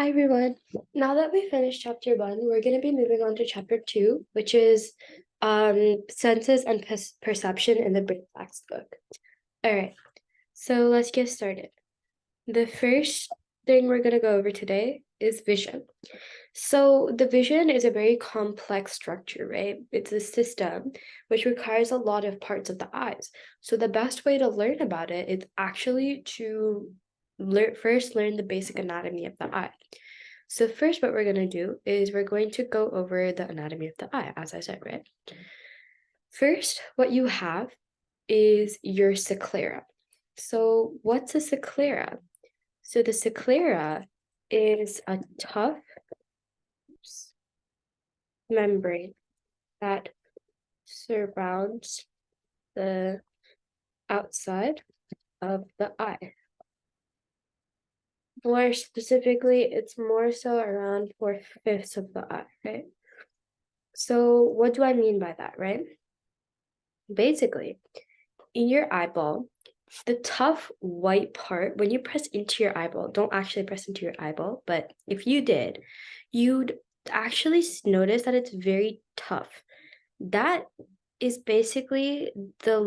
Hi everyone. Now that we finished chapter 1, we're going to be moving on to chapter 2, which is senses and perception in the brain facts book. All right, so let's get started. The first thing we're going to go over today is vision. So the vision is a very complex structure, right? It's a system which requires a lot of parts of the eyes. So the best way to learn about it is actually to first learn the basic anatomy of the eye. So first, what we're going to do is we're going to go over the anatomy of the eye, as I said, right? First, what you have is your sclera. So what's a sclera? So the sclera is a tough membrane that surrounds the outside of the eye. More specifically, it's more so around 4/5 of the eye, right? So what do I mean by that, right? Basically, in your eyeball, the tough white part, when you press into your eyeball, don't actually press into your eyeball, but if you did, you'd actually notice that it's very tough. That is basically the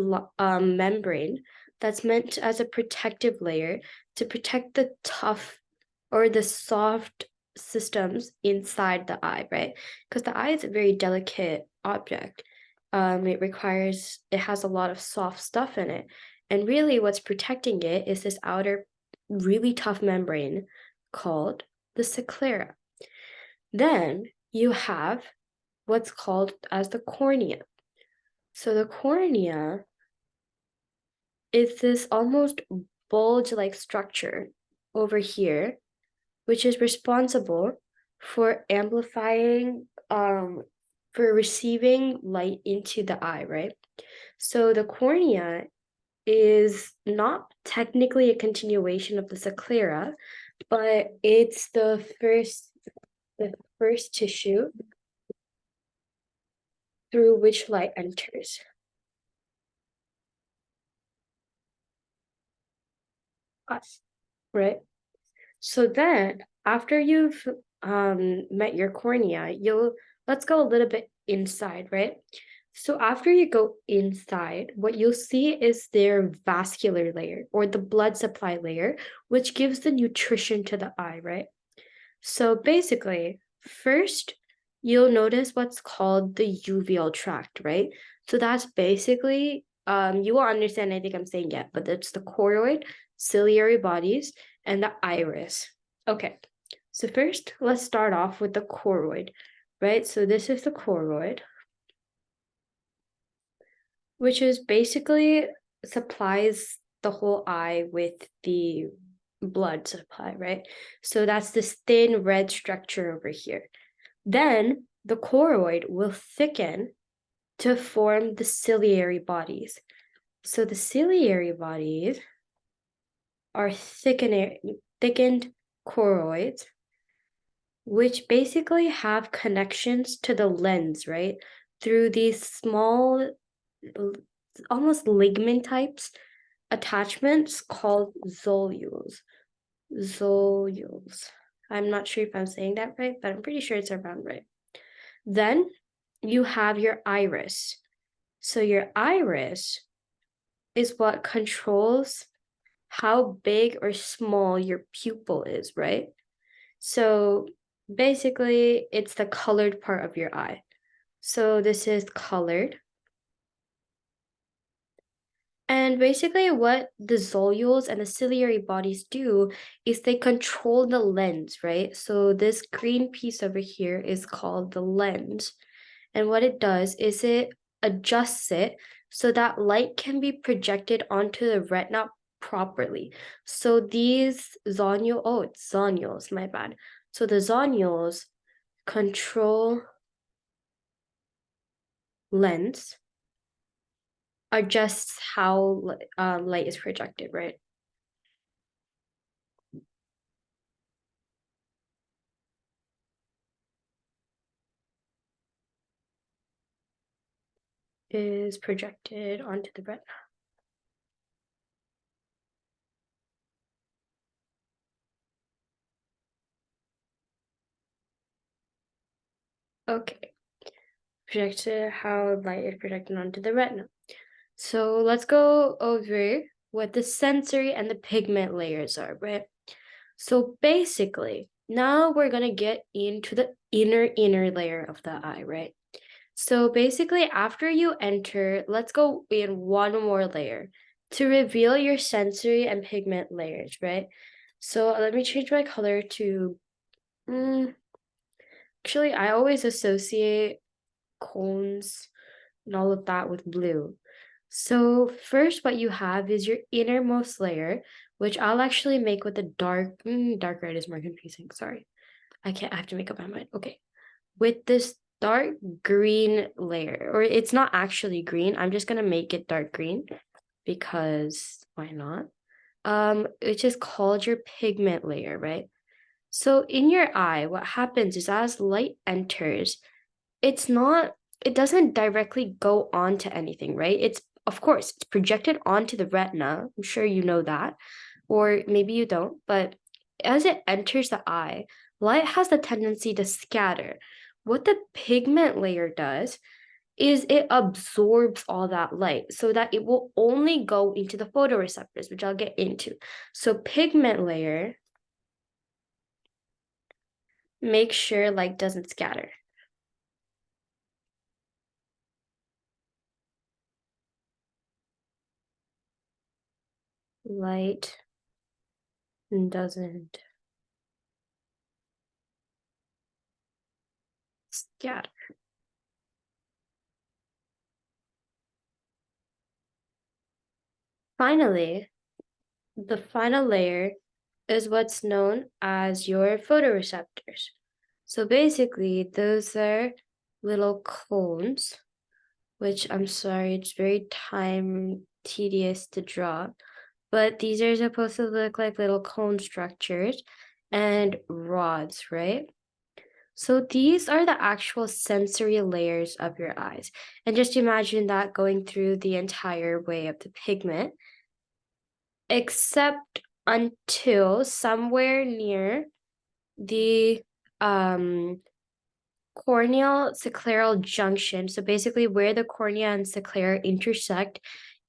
membrane that's meant as a protective layer to protect the tough or the soft systems inside the eye, right? Because the eye is a very delicate object. It has a lot of soft stuff in it. And really, what's protecting it is this outer, really tough membrane called the sclera. Then you have what's called as the cornea. So the cornea is this almost bulge-like structure over here, which is responsible for amplifying, for receiving light into the eye, right? So the cornea is not technically a continuation of the sclera, but it's the first tissue through which light enters. Us, right? So then after you've met your cornea, let's go a little bit inside, right? So after you go inside, what you'll see is their vascular layer or the blood supply layer, which gives the nutrition to the eye, right? So basically, first you'll notice what's called the uveal tract, right? So that's basically, you won't understand anything I'm saying yet, but it's the choroid, ciliary bodies, and the iris. Okay, so first let's start off with the choroid, right? So this is the choroid, which is basically supplies the whole eye with the blood supply, right? So that's this thin red structure over here. Then the choroid will thicken to form the ciliary bodies. So the ciliary bodies are thickened choroids, which basically have connections to the lens, right? Through these small, almost ligament types attachments called zonules. Zonules. I'm not sure if I'm saying that right, but I'm pretty sure it's around right. Then you have your iris. So your iris is what controls how big or small your pupil is, right? So basically, it's the colored part of your eye. So this is colored. And basically, what the zonules and the ciliary bodies do is they control the lens, right? So this green piece over here is called the lens. And what it does is it adjusts it so that light can be projected onto the retina properly. So these it's zonules, my bad. So the zonules control lens, adjusts how light is projected, right? Is projected onto the retina. Okay. Projected, how light is projected onto the retina. So let's go over what the sensory and the pigment layers are, right? So basically, now we're gonna get into the inner layer of the eye, right? So basically, after you enter, let's go in one more layer to reveal your sensory and pigment layers, right? So let me change my color to, actually, I always associate cones and all of that with blue. So first, what you have is your innermost layer, which I'll actually make with a dark red is more confusing. Sorry, I have to make up my mind. Okay, with this dark green layer, or it's not actually green. I'm just gonna make it dark green because why not? Which is called your pigment layer, right? So in your eye, what happens is as light enters, it's not, it doesn't directly go onto anything, right? It's, of course, it's projected onto the retina. I'm sure you know that, or maybe you don't, but as it enters the eye, light has the tendency to scatter. What the pigment layer does is it absorbs all that light so that it will only go into the photoreceptors, which I'll get into. So pigment layer makes sure light doesn't scatter. Light doesn't scatter. Finally, the final layer is what's known as your photoreceptors. So basically, those are little cones, which I'm sorry, it's very time tedious to draw, but these are supposed to look like little cone structures and rods, right? So these are the actual sensory layers of your eyes. And just imagine that going through the entire way of the pigment, except until somewhere near the corneal scleral junction. So basically where the cornea and sclera intersect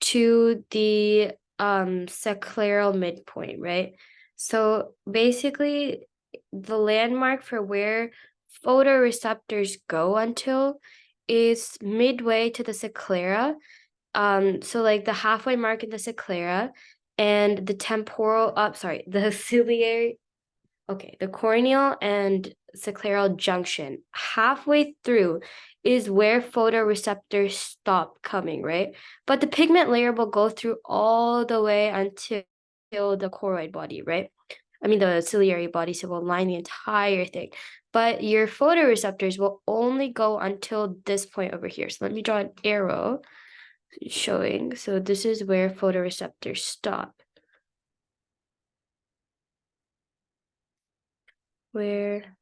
to the scleral midpoint, right? So basically the landmark for where photoreceptors go until is midway to the sclera. So like the halfway mark in the sclera and the temporal, the ciliary, okay, the corneal and scleral junction, halfway through is where photoreceptors stop coming, right? But the pigment layer will go through all the way until the choroid body, right? I mean, the ciliary body, so will line the entire thing. But your photoreceptors will only go until this point over here. So let me draw an arrow showing. So this is where photoreceptors stop. Where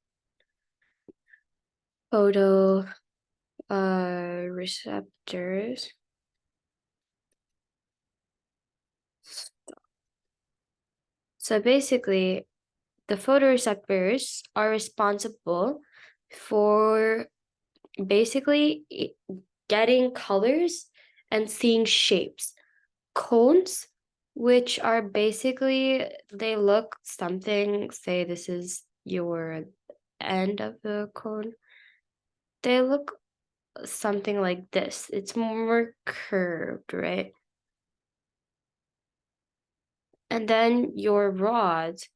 photo receptors. So basically, the photoreceptors are responsible for basically getting colors and seeing shapes. Cones, which are basically, they look something, say this is your end of the cone, they look something like this. It's more curved, right? And then your rods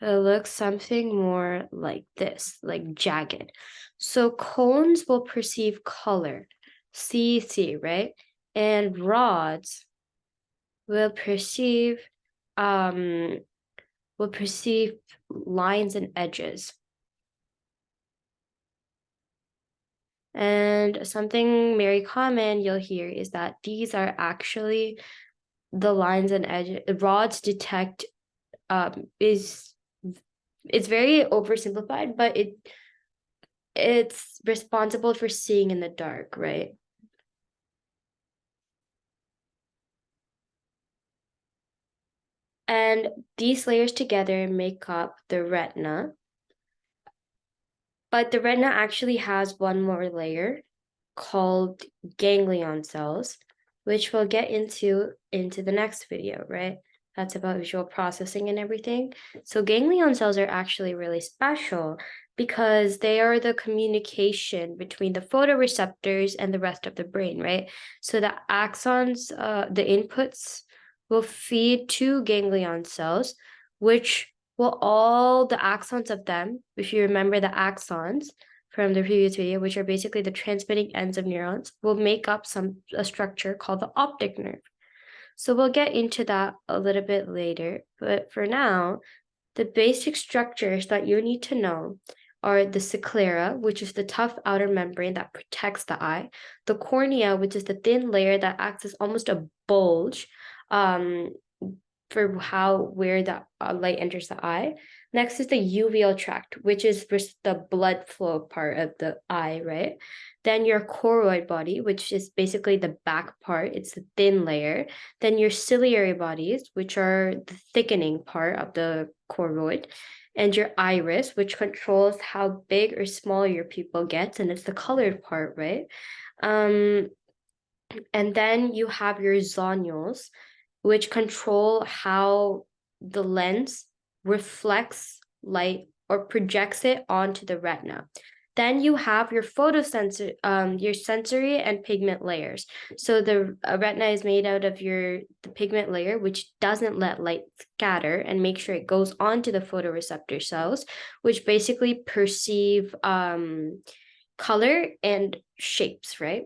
look something more like this, like jagged. So cones will perceive color, see, right? And rods will perceive um will perceive lines and edges. And something very common you'll hear is that these are actually the lines and edges. Rods detect is it's very oversimplified, but it's responsible for seeing in the dark, right? And these layers together make up the retina. But the retina actually has one more layer called ganglion cells, which we'll get into the next video, right? That's about visual processing and everything. So ganglion cells are actually really special because they are the communication between the photoreceptors and the rest of the brain, right? So the axons, the inputs will feed to ganglion cells, which will all the axons of them, if you remember the axons from the previous video, which are basically the transmitting ends of neurons, will make up a structure called the optic nerve. So we'll get into that a little bit later, but for now, the basic structures that you need to know are the sclera, which is the tough outer membrane that protects the eye, the cornea, which is the thin layer that acts as almost a bulge for where the light enters the eye. Next is the uveal tract, which is the blood flow part of the eye, right? Then your choroid body, which is basically the back part, it's the thin layer. Then your ciliary bodies, which are the thickening part of the choroid. And your iris, which controls how big or small your pupil gets, and it's the colored part, right? And then you have your zonules, which control how the lens reflects light or projects it onto the retina. Then you have your photosensor, your sensory and pigment layers. So the retina is made out of the pigment layer, which doesn't let light scatter and make sure it goes onto the photoreceptor cells, which basically perceive color and shapes, right?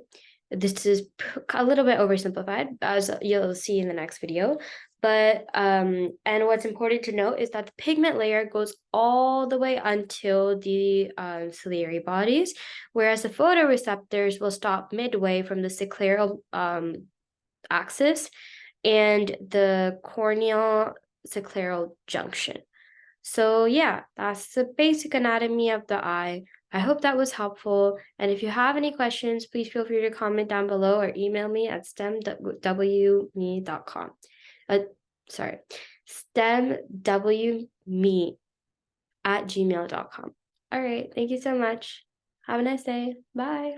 This is a little bit oversimplified, as you'll see in the next video. But and what's important to note is that the pigment layer goes all the way until the ciliary bodies, whereas the photoreceptors will stop midway from the scleral axis and the corneal scleral junction. So yeah, that's the basic anatomy of the eye. I hope that was helpful. And if you have any questions, please feel free to comment down below or email me at stemwme.com. Sorry, stemwme@gmail.com. All right, thank you so much. Have a nice day. Bye.